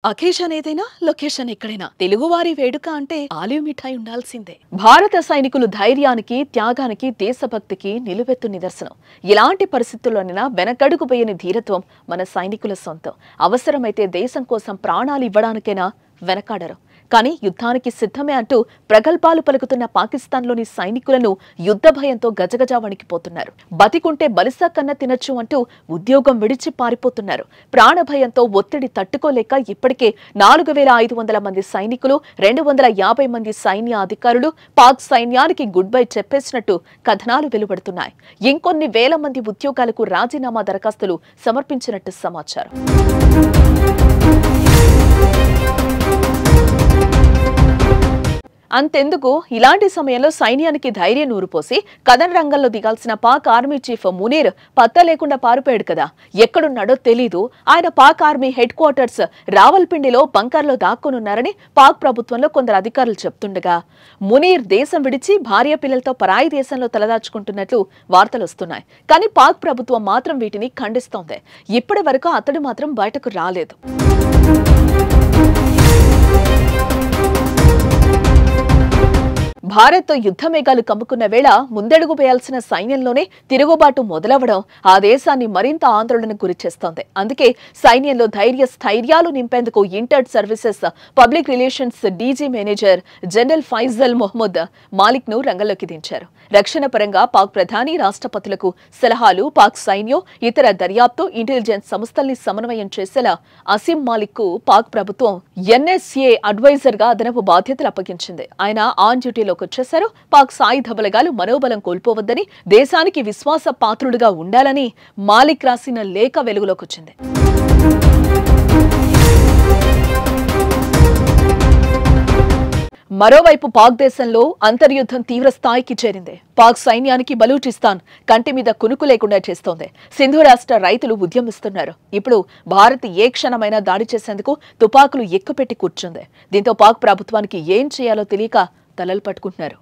Occasion ఏదైనా location ఎక్కడైనా తెలుగువారి వేడుక అంటే ఆలివ్ మిఠాయి ఉండాల్సిందే. భారత సైనికులు ధైర్యానికి, త్యాగానికి, దేశభక్తికి నిలువెత్తు నిదర్శనం. ఎలాంటి పరిస్థితుల్లోనైనా వెనకడుగు వేయని ధీరత్వం మన సైనికుల సొంతం. అవసరమైతే దేశం కోసం ప్రాణాలు ఇవ్వడానికైనా వెనకాడరు. కానీ యుద్ధానికి సిద్ధమే అంటూ ప్రగల్భాలు పలుకుతున్న పాకిస్తాన్లోని సైనికులను యుద్ధ భయంతో గజగజ వణికిపోతున్నారు. బతికుంటే బలిసా కన్న తినొచ్చు అంటూ ఉద్యోగం విడిచి పారిపోతున్నారు. ప్రాణభయంతో ఒత్తిడి తట్టుకోలేక ఇప్పటికే 4500 మంది సైనికులు, 250 మంది సైన్య అధికారులు పాక్ సైన్యానికి గుడ్ బై చెప్పేసినట్టు కథనాలు వెలువడుతున్నాయి. ఇంకొన్ని వేల మంది ఉద్యోగాలకు రాజీనామా దరఖాస్తులు సమర్పించినట్టు సమాచారం. అంతెందుకు, ఇలాంటి సమయంలో సైన్యానికి ధైర్యం నూరుపోసి కథన రంగంలో దిగాల్సిన పాక్ ఆర్మీ చీఫ్ మునీర్ పత్తా లేకుండా పారిపోయాడు కదా. ఎక్కడున్నాడో తెలీదు. ఆయన పాక్ ఆర్మీ హెడ్ క్వార్టర్స్ రావల్పిండిలో బంకర్లో దాక్కునున్నారని పాక్ ప్రభుత్వంలో కొందరు అధికారులు చెప్తుండగా, మునీర్ దేశం విడిచి భార్య పిల్లలతో పరాయి దేశంలో తలదాచుకుంటున్నట్లు వార్తలు వస్తున్నాయి. కానీ పాక్ ప్రభుత్వం మాత్రం వీటిని ఖండిస్తోంది. ఇప్పటి వరకు అతడు మాత్రం బయటకు రాలేదు. భారత్తో యుద్ధ మేఘాలు కమ్ముకున్న వేళ ముందడుగు వేయాల్సిన సైన్యంలోనే తిరుగుబాటు మొదలవడం ఆ దేశాన్ని మరింత ఆందోళనకు గురిచేస్తోంది. అందుకే సైన్యంలో స్థైర్యాలు నింపేందుకు inter services public relations DG major general Faisal Mohammad Malik ను రంగంలోకి దించారు. రక్షణ పరంగా పాక్ ప్రధాని, రాష్ట్రపతులకు సలహాలు, పాక్ సైన్యం, ఇతర దర్యాప్తు, ఇంటెలిజెన్స్ సంస్థల్ని సమన్వయం చేసేలా అసీం మాలిక్ కు పాక్ ప్రభుత్వం ఎన్ఎస్ఏ అడ్వైజర్ గా అదనపు బాధ్యతలు అప్పగించింది. ఆయన ఆన్ డ్యూటీలో వచ్చేశారు. పాక్ సాయుధ బలగాలు మనోబలం కోల్పోవద్దని, దేశానికి విశ్వాస పాత్రుడుగా ఉండాలని మాలిక్ రాసిన లేఖ వెలుగులోకి వచ్చింది. మరోవైపు పాక్ దేశంలో అంతర్యుద్ధం తీవ్ర స్థాయికి చేరింది. పాక్ సైన్యానికి బలూచిస్తాన్ కంటి మీద కునుకు లేకుండా చేస్తోంది. సింధు రాష్ట్ర రైతులు ఉద్యమిస్తున్నారు. ఇప్పుడు భారత్ ఏ క్షణమైనా దాడి చేసేందుకు తుపాకులు ఎక్కుపెట్టి కూర్చుంది. దీంతో పాక్ ప్రభుత్వానికి ఏం చేయాలో తెలియక తలలు పట్టుకుంటున్నారు.